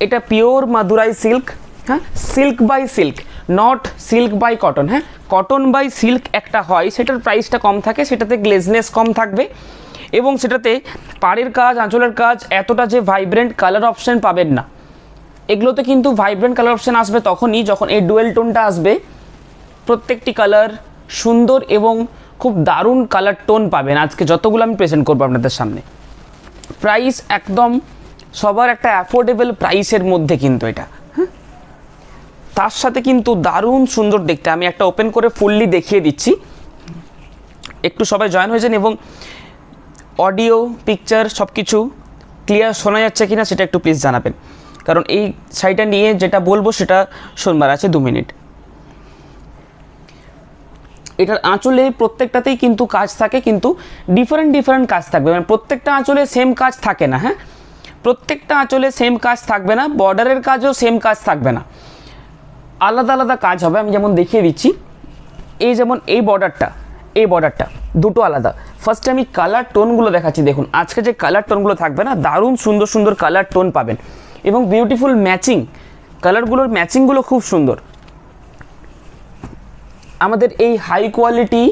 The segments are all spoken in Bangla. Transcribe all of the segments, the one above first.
এটা পিওর মাদুরাই সিল্ক, হ্যাঁ, silk by silk, not silk by cotton. হ্যাঁ, কটন বাই সিল্ক একটা হয়, সেটার প্রাইসটা কম থাকে, সেটাতে গ্লেজনেস কম থাকবে এবং সেটাতে পাড়ের কাজ, আঁচলের কাজ এতটা যে ভাইব্রেন্ট কালার অপশান পাবেন না। এগুলোতে কিন্তু ভাইব্রেন্ট কালার অপশান আসবে তখনই যখন এই ডুয়েল টোনটা আসবে। প্রত্যেকটি কালার সুন্দর এবং খুব দারুণ কালার টোন পাবেন আজকে যতগুলো আমি প্রেজেন্ট করবো আপনাদের সামনে। প্রাইস একদম সবার একটা অ্যাফোর্ডেবল প্রাইসের মধ্যে কিন্তু এটা, হ্যাঁ, তার সাথে কিন্তু দারুণ সুন্দর দেখতে। আমি একটা ওপেন করে ফুললি দেখিয়ে দিচ্ছি, একটু সবাই জয়েন হয়ে যান এবং অডিও পিকচার সব কিছু ক্লিয়ার শোনা যাচ্ছে কিনা সেটা একটু প্লিজ জানাবেন, কারণ এই শাড়িটা নিয়ে যেটা বলবো সেটা শোনবার আছে 2 মিনিট। এটার আঁচলে প্রত্যেকটাতেই কিন্তু কাজ থাকে, কিন্তু ডিফারেন্ট কাজ থাকবে, মানে প্রত্যেকটা আঁচলে সেম কাজ থাকে না। হ্যাঁ, প্রত্যেকটা আঁচলে সেম কাজ থাকবে না, বর্ডারের কাজও সেম কাজ থাকবে না, আলাদা আলাদা কাজ হবে। আমি যেমন দেখিয়ে দিচ্ছি, এই যেমন এই বর্ডারটা দুটো আলাদা। ফার্স্টে আমি কালার টোনগুলো দেখাচ্ছি, দেখুন আজকে যে কালার টোনগুলো থাকবে না, দারুণ সুন্দর সুন্দর কালার টোন পাবেন এবং বিউটিফুল ম্যাচিং, কালারগুলোর ম্যাচিংগুলো খুব সুন্দর। আমাদের এই হাই কোয়ালিটি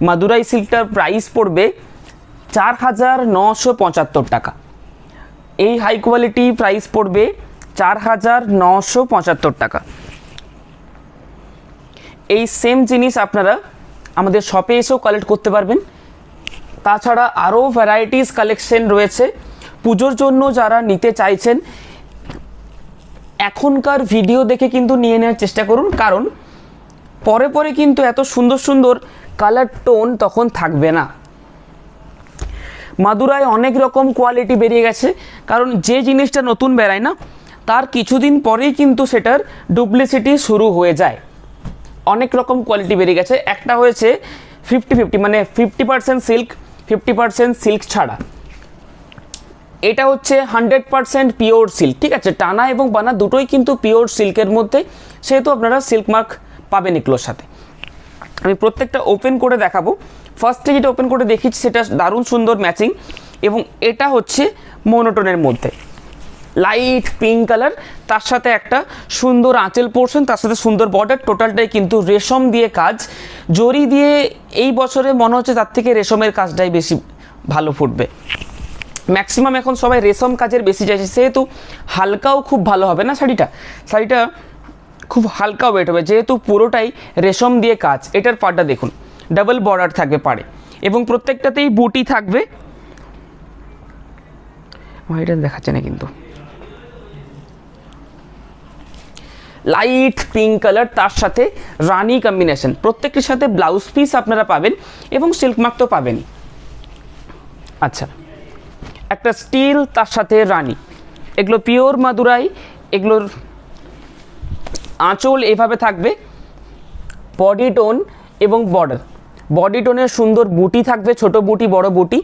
মাদুরাই সিল্কটার প্রাইস পড়বে 4,975 টাকা। এই হাই কোয়ালিটি প্রাইস পড়বে 4,975 টাকা। এই সেম জিনিস আপনারা আমাদের শপে এসেও কালেক্ট করতে পারবেন। তাছাড়া আরও ভ্যারাইটিস কালেকশন রয়েছে পুজোর জন্য যারা নিতে চাইছেন, এখনকার ভিডিও দেখে কিন্তু নিয়ে নেওয়ার চেষ্টা করুন, কারণ পরে পরে কিন্তু এত সুন্দর সুন্দর কালার টোন তখন থাকবে না। মাদুরায় অনেক রকম কোয়ালিটি বেরিয়ে গেছে, কারণ যে জিনিসটা নতুন বেরায় না তার কিছুদিন পরেই কিন্তু সেটার ডুপ্লিসিটি শুরু হয়ে যায়। অনেক রকম কোয়ালিটি বেরিয়ে গেছে, একটা হয়েছে 50-50, মানে 50% সিল্ক 50% সিল্ক ছাড়া। এটা হচ্ছে 100% পিওর সিল্ক, ঠিক আছে, টানা এবং বানা দুটোই কিন্তু পিওর সিল্কের মধ্যে, সেহেতু আপনারা সিল্ক মার্ক পাবেন এগুলোর সাথে। আমি প্রত্যেকটা ওপেন করে দেখাবো। ফার্স্টে যেটা ওপেন করে দেখিয়েছি সেটা দারুণ সুন্দর ম্যাচিং, এবং এটা হচ্ছে মোনোটোনের মধ্যে লাইট পিঙ্ক কালার, তার সাথে একটা সুন্দর আঁচল পোর্শন, তার সাথে সুন্দর বর্ডার, টোটালটাই কিন্তু রেশম দিয়ে কাজ, জরি দিয়ে। এই বছরে মনে হচ্ছে তার থেকে রেশমের কাজটাই বেশি ভালো ফুটবে। ম্যাক্সিমাম এখন সবাই রেশম কাজের বেশি চাইছে, সেহেতু হালকাও খুব ভালো হবে না শাড়িটা খুব হালকা ওয়েট হবে, যেহেতু পুরোটাই রেশম দিয়ে কাজ। এটার পাড়টা দেখুন, ডাবল বর্ডার থাকবে পাড়ে এবং প্রত্যেকটাতেই বুটি থাকবে। এটা দেখাচ্ছে না কিন্তু, লাইট পিঙ্ক কালার, তার সাথে রানি কম্বিনেশন। প্রত্যেকটির সাথে ব্লাউজ পিস আপনারা পাবেন এবং সিল্ক মার্ক তো পাবেন। আচ্ছা, একটা স্টিল, তার সাথে রানি, এগুলো পিওর মাদুরাই। এগুলোর আঁচল এভাবে থাকবে, বডি টোন এবং বডি টোনের সুন্দর বুটি থাকবে, ছোট বুটি বড় বুটি,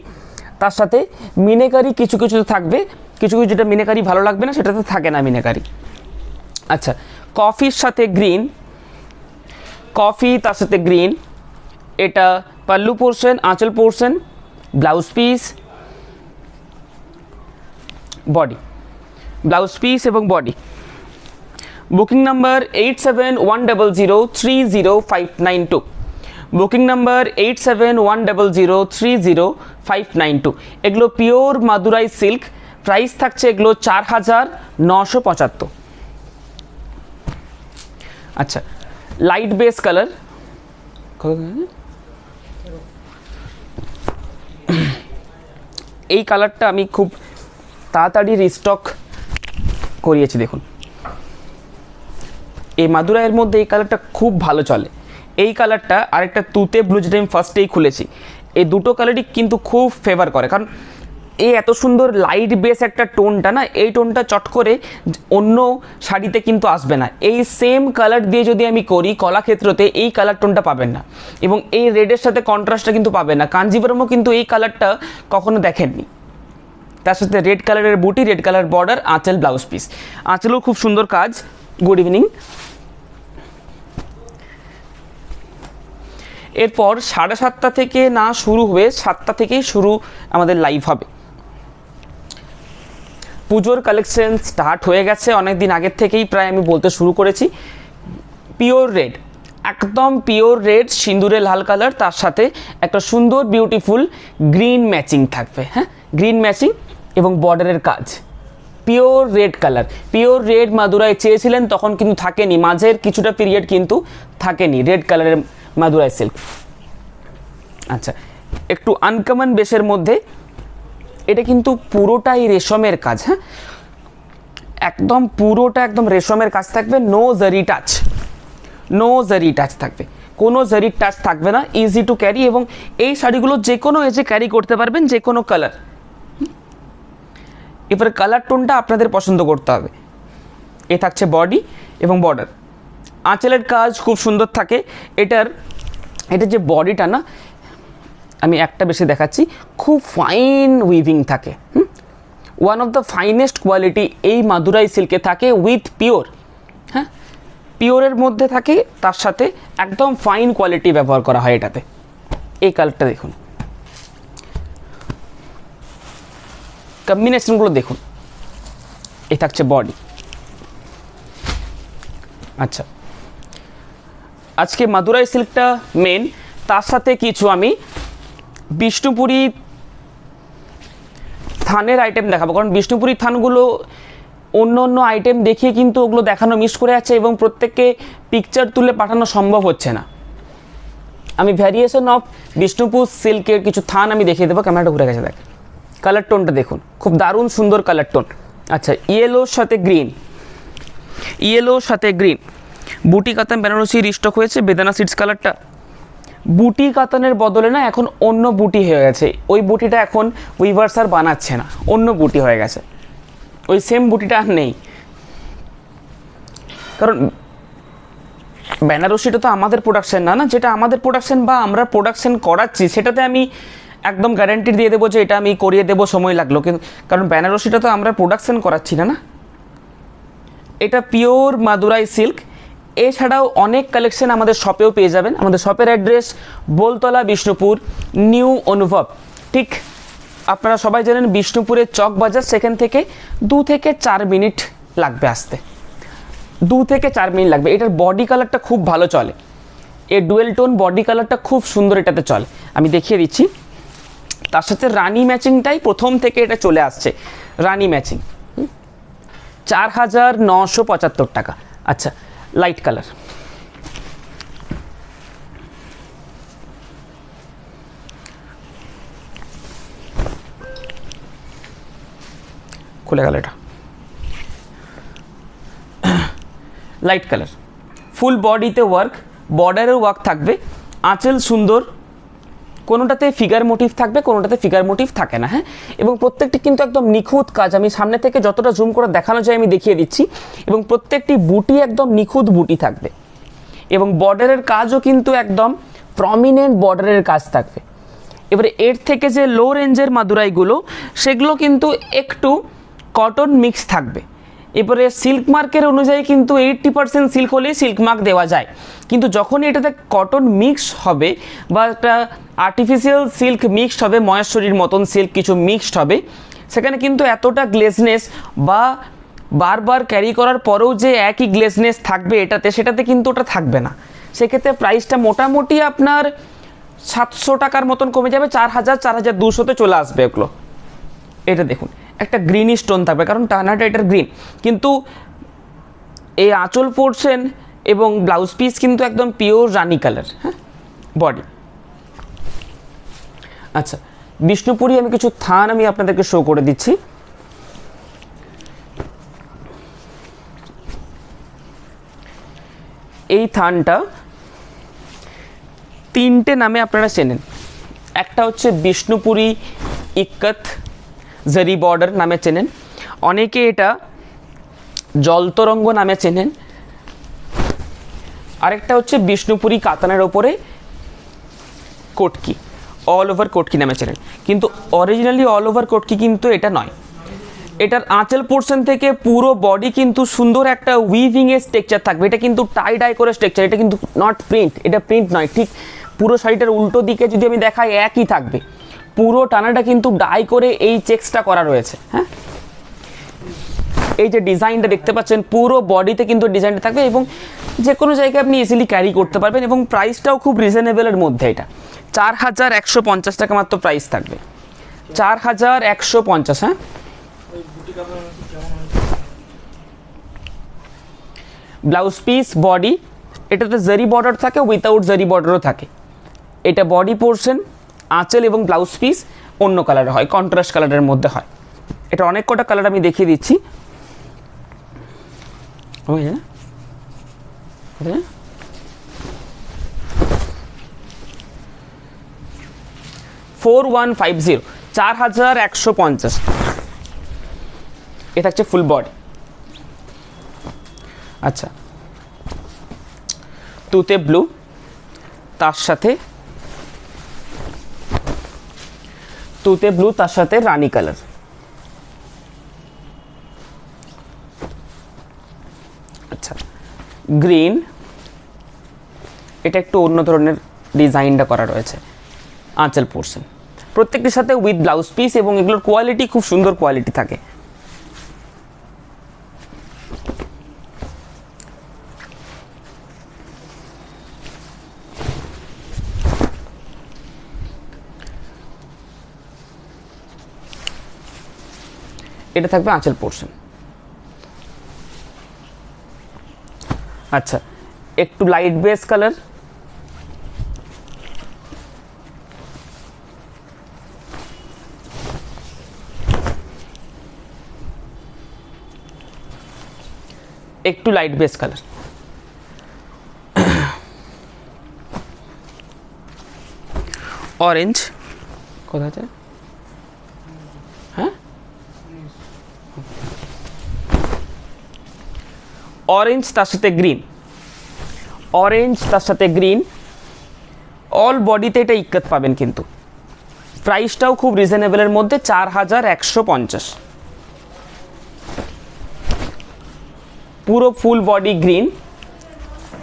তার সাথে মিনেকারি কিছু কিছু থাকবে, কিছু কিছু যেটা মিনেকারি ভালো লাগবে না সেটাতে থাকে না মিনেকারি। আচ্ছা, কফির সাথে গ্রিন, কফি তার সাথে গ্রিন, এটা পাল্লু পোর্শন, আঁচল portion, blouse piece, body, blouse piece এবং body. Booking number 8710030592, booking number 8710030592। এগুলো পিওর মাদুরাই সিল্ক, প্রাইস থাকছে এগুলো 4,975। আচ্ছা, লাইট বেস কালার, এই কালারটা আমি খুব তাড়াতাড়ি রিস্টক করিয়েছি। দেখুন, এই মাদুরাইয়ের মধ্যে এই কালারটা খুব ভালো চলে। এই কালারটা আরেকটা তুতে ব্লু, যেটা আমি ফার্স্টেই খুলেছি, এই দুটো কালারই কিন্তু খুব ফেভার করে, কারণ এই এত সুন্দর লাইট বেস একটা টোনটা না, এই টোনটা চট করে অন্য শাড়িতে কিন্তু আসবে না। এই সেম কালার দিয়ে যদি আমি করি কলাক্ষেত্রতে, এই কালার টোনটা পাবেন না, এবং এই রেডের সাথে কন্ট্রাস্টটা কিন্তু পাবেন না। কাঞ্জিভরমও কিন্তু এই কালারটা কখনো দেখেননি। তার সাথে রেড কালারের বুটি, রেড কালার বর্ডার, আঁচল, ব্লাউজ পিস, আঁচলেও খুব সুন্দর কাজ। Good evening. এরপর 7:30 থেকে না শুরু হয়ে 7টা থেকেই শুরু আমাদের লাইভ হবে। পুজোর কালেকশন স্টার্ট হয়ে গেছে অনেক দিন আগের থেকেই, প্রায় আমি বলতে শুরু করেছি। পিওর রেড, একদম পিওর রেড, সিঁদুরে লাল কালার, তার সাথে একটা সুন্দর বিউটিফুল গ্রিন ম্যাচিং থাকবে। হ্যাঁ, গ্রিন ম্যাচিং এবং বর্ডারের কাজ। Pure red colour, pure red Madurai চেয়েছিলেন, তখন কিন্তু থাকেনি, মাঝের কিছুটা পিরিয়ড কিন্তু থাকেনি রেড কালারের মাদুরাই সিল্ক। আচ্ছা, একটু আনকমন বেশের মধ্যে, এটা কিন্তু পুরোটাই রেশমের কাজ। হ্যাঁ, একদম পুরোটা একদম রেশমের কাজ থাকবে, নো জারি টাচ, নো জারি টাচ থাকবে, কোনো জারির টাচ থাকবে না, ইজি টু ক্যারি। এবং এই শাড়িগুলো যে কোনো এজে ক্যারি করতে পারবেন, যে কোনো কালার। এবারে কালার টোনটা আপনাদের পছন্দ করতে হবে। এ থাকছে বডি এবং বর্ডার। আঁচলের কাজ খুব সুন্দর থাকে। এটা যে বডিটা না, আমি একটা বেশি দেখাচ্ছি, খুব ফাইন উইভিং থাকে। One of the finest quality এই মাদুরাই সিল্কে থাকে, উইথ পিওর। হ্যাঁ, পিওরের মধ্যে থাকে, তার সাথে একদম ফাইন কোয়ালিটি ব্যবহার করা হয় এটাতে। এই কালারটা দেখুন, কম্বিনেশনগুলো দেখুন। এই থাকছে বডি। আচ্ছা, আজকে মাদুরাই সিল্কটা মেন, তার সাথে কিছু আমি বিষ্ণুপুরি থানের আইটেম দেখাবো, কারণ বিষ্ণুপুরি থানগুলো অন্য অন্য আইটেম দেখিয়ে কিন্তু ওগুলো দেখানো মিস করে যাচ্ছে, এবং প্রত্যেককে পিকচার তুলে পাঠানো সম্ভব হচ্ছে না। আমি ভ্যারিয়েশন অফ বিষ্ণুপুর সিল্কের কিছু থান আমি দেখিয়ে দেবো। ক্যামেরাটা ঘুরে গেছে, দেখ কালার টোনটা দেখুন, খুব দারুণ সুন্দর কালার টোন। আচ্ছা, ইয়েলোর সাথে গ্রিন, ইয়েলোর সাথে গ্রিন, বুটি কাতান বেনারসি রিস্টক হয়েছে। বেদানা সিডস কালারটা, বুটি কাতানের বদলে না এখন অন্য বুটি হয়ে গেছে। ওই বুটিটা এখন উইভার্স আর বানাচ্ছে না, অন্য বুটি হয়ে গেছে, ওই সেম বুটিটা আর নেই। কারণ বেনারসিটা তো আমাদের প্রোডাকশন না, যেটা আমাদের প্রোডাকশন বা আমরা প্রোডাকশন করাচ্ছি, সেটাতে আমি একদম গ্যারান্টি দিয়ে দেবো যে এটা আমি করিয়ে দেবো, সময় লাগলো, কিন্তু কারণ বেনারসিটা তো আমরা প্রোডাকশন করাচ্ছি না। এটা পিওর মাদুরাই সিল্ক। এছাড়াও অনেক কালেকশন আমাদের শপেও পেয়ে যাবেন। আমাদের শপের অ্যাড্রেস বোলতলা, বিষ্ণুপুর, নিউ অনুভব। ঠিক আপনারা সবাই জানেন বিষ্ণুপুরের চক বাজার, সেখান থেকে 2 থেকে 4 মিনিট লাগবে আসতে, 2 থেকে 4 মিনিট লাগবে। এটার বডি কালারটা খুব ভালো চলে, এর ডুয়েল টোন বডি কালারটা খুব সুন্দর এটাতে চলে, আমি দেখিয়ে দিচ্ছি। তার সাথে রানি ম্যাচিংটাই প্রথম থেকে এটা চলে আসছে, রানি ম্যাচিং, 4975 টাকা। আচ্ছা, লাইট কালার, খুলে গেল এটা, লাইট কালার, ফুল বডিতে ওয়ার্ক, বর্ডারেও ওয়ার্ক থাকবে, আঁচল সুন্দর, কোনোটাতে ফিগার মোটিভ থাকবে, কোনোটাতে ফিগার মোটিভ থাকে না। হ্যাঁ, এবং প্রত্যেকটি কিন্তু একদম নিখুঁত কাজ। আমি সামনে থেকে যতটা জুম করে দেখানো যায় আমি দেখিয়ে দিচ্ছি, এবং প্রত্যেকটি বুটি একদম নিখুঁত বুটি থাকবে, এবং বর্ডারের কাজও কিন্তু একদম প্রমিনেন্ট বর্ডারের কাজ থাকবে। এবারে এর থেকে যে লো রেঞ্জের মাদুরাইগুলো, সেগুলো কিন্তু একটু কটন মিক্স থাকবে। এবারে সিল্ক মার্কের অনুযায়ী কিন্তু 80% সিল্ক হলেই সিল্ক মার্ক দেওয়া যায়, কিন্তু যখনই এটাতে কটন মিক্স হবে বা একটা আর্টিফিশিয়াল সিল্ক মিক্সড হবে, মহেশ্বরীর মতন সিল্ক কিছু মিক্সড হবে, সেখানে কিন্তু এতটা গ্লেজনেস বা বারবার ক্যারি করার পরেও যে একই গ্লেজনেস থাকবে এটাতে, সেটাতে কিন্তু ওটা থাকবে না। সেক্ষেত্রে প্রাইসটা মোটামুটি আপনার 700 টাকার মতন কমে যাবে, 4000 4200-তে চলে আসবে এগুলো। এটা দেখুন, একটা গ্রিনিশ টোন থাকবে, কারণ টানাটা এটার গ্রিন, কিন্তু এই আঁচল পোর্শন এবং ব্লাউজ পিস কিন্তু একদম পিওর রানি কালার। হ্যাঁ, বডি। আচ্ছা, বিষ্ণুপুরি আমি কিছু থান আমি আপনাদেরকে শো করে দিচ্ছি। এই থানটা 3টে নামে আপনারা চেনেন। একটা হচ্ছে বিষ্ণুপুরি ইক্কত জারি বর্ডার নামে চেনেন, অনেকে এটা জলতরঙ্গ নামে চেনেন, আরেকটা হচ্ছে বিষ্ণুপুরি কাতানের ওপরে কোটকি, অল ওভার কোটকি নামে চেনেন, কিন্তু অরিজিনালি অল ওভার কোটকি কিন্তু এটা নয়। এটার আঁচল পোর্শন থেকে পুরো বডি কিন্তু সুন্দর একটা উইভিংয়ের স্ট্রাকচার থাকবে। এটা কিন্তু টাই ডাই করে স্ট্রাকচার, এটা কিন্তু নট প্রিন্ট, এটা প্রিন্ট নয়। ঠিক পুরো শাড়িটার উল্টো দিকে যদি আমি দেখাই একই থাকবে, পুরো টানাটা কিন্তু ডাই করে এই চেক্সটা করা রয়েছে। হ্যাঁ, এই যে ডিজাইনটা দেখতে পাচ্ছেন পুরো বডিতে কিন্তু ডিজাইনটা থাকবে এবং যে কোনো জায়গায় আপনি ইজিলি ক্যারি করতে পারবেন এবং প্রাইসটাও খুব রিজনেবলের মধ্যে। এটা 4150 টাকা মাত্র প্রাইস থাকবে, 4150। হ্যাঁ, ব্লাউজ পিস বডি, এটাতে জারি বর্ডার থাকে, উইথাউট জারি বর্ডারও থাকে। এটা বডি পোর্শন, আঁচল এবং ব্লাউজ পিস অন্য কালারের হয়, কন্ট্রাস্ট কালারের মধ্যে হয়। এটা অনেক কটা কালার আমি দেখিয়ে দিচ্ছি। 4150, 4150। এটা হচ্ছে ফুল বডি। আচ্ছা, তুতে ব্লু, তার সাথে তুতে ব্লু, তার সাথে রানী কালার। আচ্ছা, গ্রিন, এটা একটু অন্য ধরনের ডিজাইনটা করা রয়েছে আঁচল পোর্শন, প্রত্যেকটির সাথে উইথ ব্লাউজ পিস এবং এগুলোর কোয়ালিটি খুব সুন্দর কোয়ালিটি থাকে। এটা থাকবে আঁচল পোর্শন। আচ্ছা, একটু লাইট বেস কালার, একটু লাইট বেস কালার, অরেঞ্জ, কোথা আছে? হ্যাঁ, অরেঞ্জ তার সাথে গ্রিন, অরেঞ্জ তার সাথে গ্রিন, অল বডিতে এটা ইক্কত পাবেন কিন্তু প্রাইসটাও খুব রিজনেবলের মধ্যে, 4150। পুরো ফুল বডি গ্রিন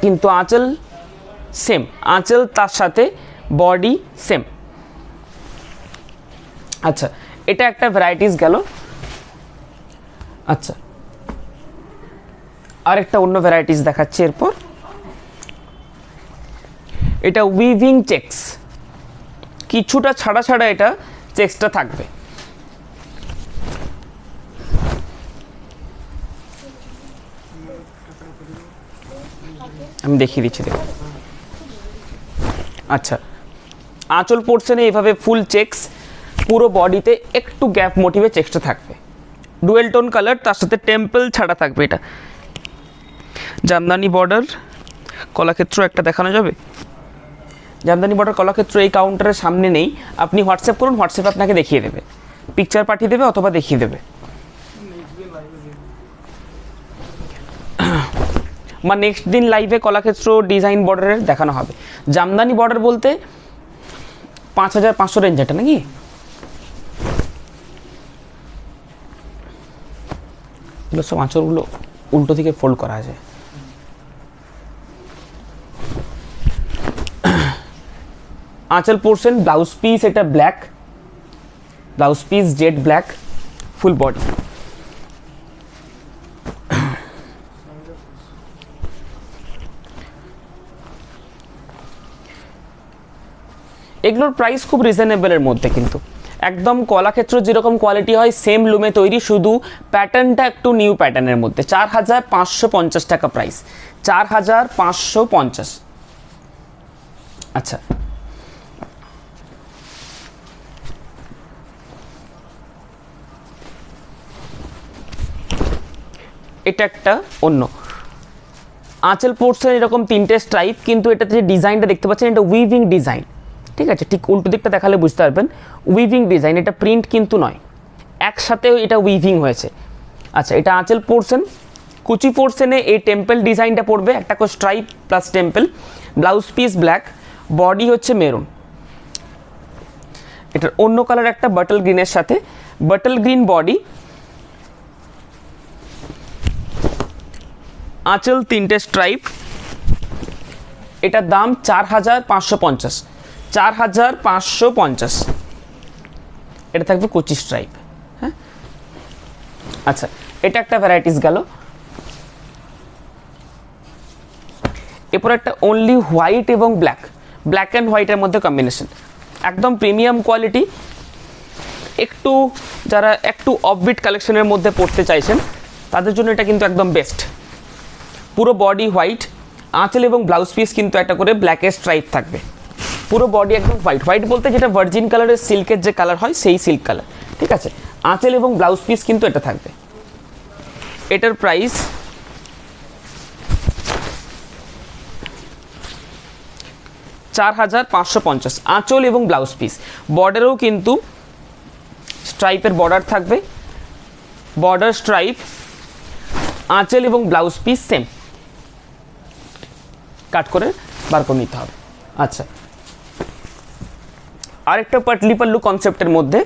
কিন্তু আঁচল সেম, আঁচল তার সাথে বডি সেম। আচ্ছা, এটা একটা ভ্যারাইটিস গেল। আচ্ছা, আরেকটা অন্য ভ্যারাইটিস দেখাচ্ছি এরপর। এটা উইভিং চেক্স, কিছুটা ছাড়া ছাড়া এটা চেক্সটা থাকবে। আমি দেখিয়ে দিচ্ছি, দেখুন। আচ্ছা, আঁচল পোর্শনে এইভাবে ফুল চেক্স, পুরো বডিতে একটু গ্যাপ মোটিভে চেক্সটা থাকবে, ডুয়েল টোন কালার, তার সাথে টেম্পল ছাড়া থাকবে। এটা জামদানি বর্ডার, কলাক্ষেত্র একটা দেখানো যাবে? জামদানি বর্ডার কলাক্ষেত্র এই কাউন্টারের সামনে নেই, আপনি হোয়াটসঅ্যাপ করুন, হোয়াটসঅ্যাপে আপনাকে দেখিয়ে দেবে, পিকচার পাঠিয়ে দেবে অথবা দেখিয়ে দেবে। বা নেক্সট দিন লাইভে কলাক্ষেত্র ডিজাইন বর্ডারের দেখানো হবে। জামদানি বর্ডার বলতে 5500 রেঞ্জ, এটা নাকি? এগুলো সব আঁচলগুলো উল্টো দিকে ফোল্ড করা আছে। আঁচল পোর্শন, ব্লাউজ পিস এটা black, blouse piece jet black, full body. এগুলোর প্রাইস খুব রিজনেবলের মধ্যে কিন্তু, একদম কলাক্ষেত্র যেরকম কোয়ালিটি হয় সেম লুমে তৈরি, শুধু প্যাটার্নটা একটু নিউ প্যাটার্নের মধ্যে। 4550 টাকা প্রাইস, 4550। আচ্ছা, এটা একটা অন্য আঁচল পোর্শন, এরকম তিনটে স্ট্রাইপ, কিন্তু এটাতে যে ডিজাইনটা দেখতে পাচ্ছেন এটা উইভিং ডিজাইন, ঠিক আছে? ঠিক উল্টো দিকটা দেখালে বুঝতে পারবেন, উইভিং ডিজাইন, এটা প্রিন্ট কিন্তু নয়, একসাথেও এটা উইভিং হয়েছে। আচ্ছা, এটা আঁচল পোর্শন, কুচি পোর্শনে এই টেম্পল ডিজাইনটা পড়বে, একটা করে stripe plus temple, blouse piece black, body হচ্ছে মেরুন। এটার অন্য কালার একটা বাটল গ্রিনের সাথে, বাটল গ্রিন বডি, আঁচল তিনটে স্ট্রাইপ, এটার দাম 4550, 4550। এটা থাকবে 25 স্ট্রাইপ। হ্যাঁ, আচ্ছা, এটা একটা ভ্যারাইটিস গেল। এরপর একটা অনলি হোয়াইট এবং ব্ল্যাক অ্যান্ড হোয়াইটের মধ্যে কম্বিনেশন, একদম প্রিমিয়াম কোয়ালিটি। একটু যারা একটু অফবিট কালেকশনের মধ্যে পড়তে চাইছেন তাদের জন্য এটা কিন্তু একদম বেস্ট। পুরো বডি হোয়াইট, আঁচল এবং ব্লাউজ পিস কিন্তু একটা করে ব্ল্যাকের স্ট্রাইপ থাকবে। পুরো বডি একদম হোয়াইট বলতে যেটা ভার্জিন কালারের সিল্কের যে কালার হয় সেই সিল্ক কালার, ঠিক আছে। আঁচল এবং ব্লাউজ পিস কিন্তু এটা থাকবে। এটার প্রাইস 4550, আঁচল এবং ব্লাউজ পিস। বর্ডারেও কিন্তু স্ট্রাইপের বর্ডার থাকবে, বর্ডার স্ট্রাইপ, আঁচল এবং ব্লাউজ পিস সেম, কাট করে বার করে নিতে হবে। আচ্ছা, আরেকটা পাটলি পাল্লু কনসেপ্টের মধ্যে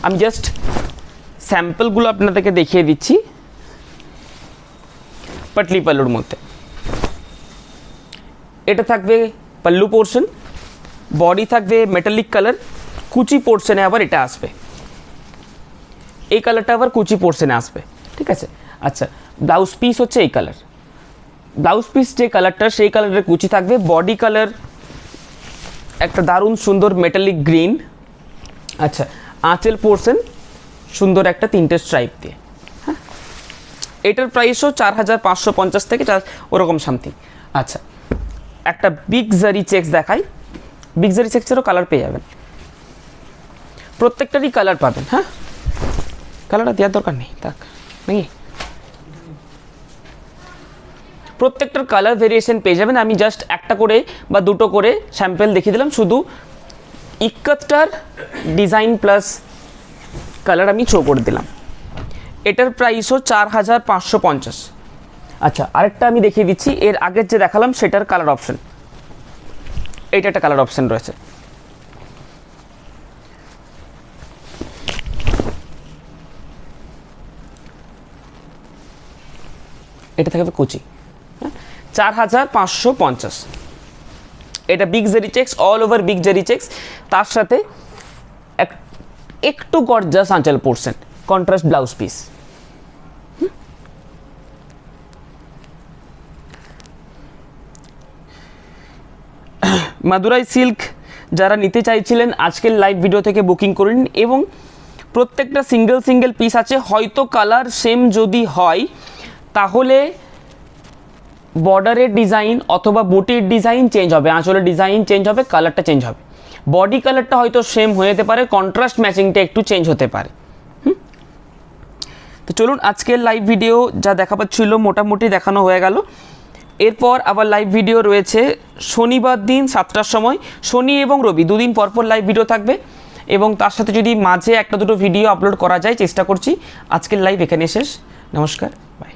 আমি জাস্ট স্যাম্পলগুলো আপনাদেরকে দেখিয়ে দিচ্ছি। পাটলি পাল্লুর মধ্যে এটা থাকবে পাল্লু পোর্শন, বডি থাকবে মেটালিক কালার, কুচি পোর্শনে আবার এটা আসবে, এই কালারটা আবার কুচি পোর্শনে আসবে, ঠিক আছে। আচ্ছা, ব্লাউজ পিস হচ্ছে এই কালার, ব্লাউজ পিস যে কালারটা সেই কালারের কুচি থাকবে। বডি কালার একটা দারুণ সুন্দর মেটালিক গ্রিন। আচ্ছা, আঁচল পোর্শন সুন্দর একটা 3টে স্ট্রাইপ দিয়ে। হ্যাঁ, এটার প্রাইসও 4550 থেকে ওরকম সামথিং। আচ্ছা, একটা বিগ জারি চেক্স দেখাই। বিগ জারি চেক্সেরও কালার পেয়ে যাবেন, প্রত্যেকটারই কালার পাবেন। হ্যাঁ, কালারটা দেওয়ার দরকার নেই, থাক নাকি, প্রত্যেকটার কালার ভেরিয়েশন পেয়ে যাবেন। আমি জাস্ট একটা করে বা দুটো করে স্যাম্পল দেখিয়ে দিলাম, শুধু 71টার ডিজাইন প্লাস কালার আমি শো করে দিলাম। এটার প্রাইসও 4550। আচ্ছা, আরেকটা আমি দেখিয়ে দিচ্ছি, এর আগের যে দেখালাম সেটার কালার অপশন, এইটা একটা কালার অপশন রয়েছে। এটা থাকবে কুচি, 4550। এটা বিগ জারি চেক্স, অল ওভার বিগ জারি চেক্স, তার সাথে একটু গর্জাস আঁচল portion, contrast blouse piece. Madurai silk যারা নিতে চাইছিলেন আজকের লাইভ ভিডিও থেকে বুকিং করুন, এবং প্রত্যেকটা সিঙ্গেল পিস আছে। হয়তো কালার সেম যদি হয় তাহলে বর্ডারের ডিজাইন অথবা বুটির ডিজাইন চেঞ্জ হবে, আঁচলের ডিজাইন চেঞ্জ হবে, কালারটা চেঞ্জ হবে। বডি কালারটা হয়তো সেম হয়ে যেতে পারে, কন্ট্রাস্ট ম্যাচিংটা একটু চেঞ্জ হতে পারে। তো চলুন, আজকের লাইভ ভিডিও যা দেখাবার ছিল মোটামুটি দেখানো হয়ে গেল। এরপর আবার লাইভ ভিডিও রয়েছে শনিবার দিন 7টার সময়, শনি এবং রবি দুদিন পরপর লাইভ ভিডিও থাকবে, এবং তার সাথে যদি মাঝে একটা দুটো ভিডিও আপলোড করা যায় চেষ্টা করছি। আজকের লাইভ এখানে শেষ, নমস্কার, বাই।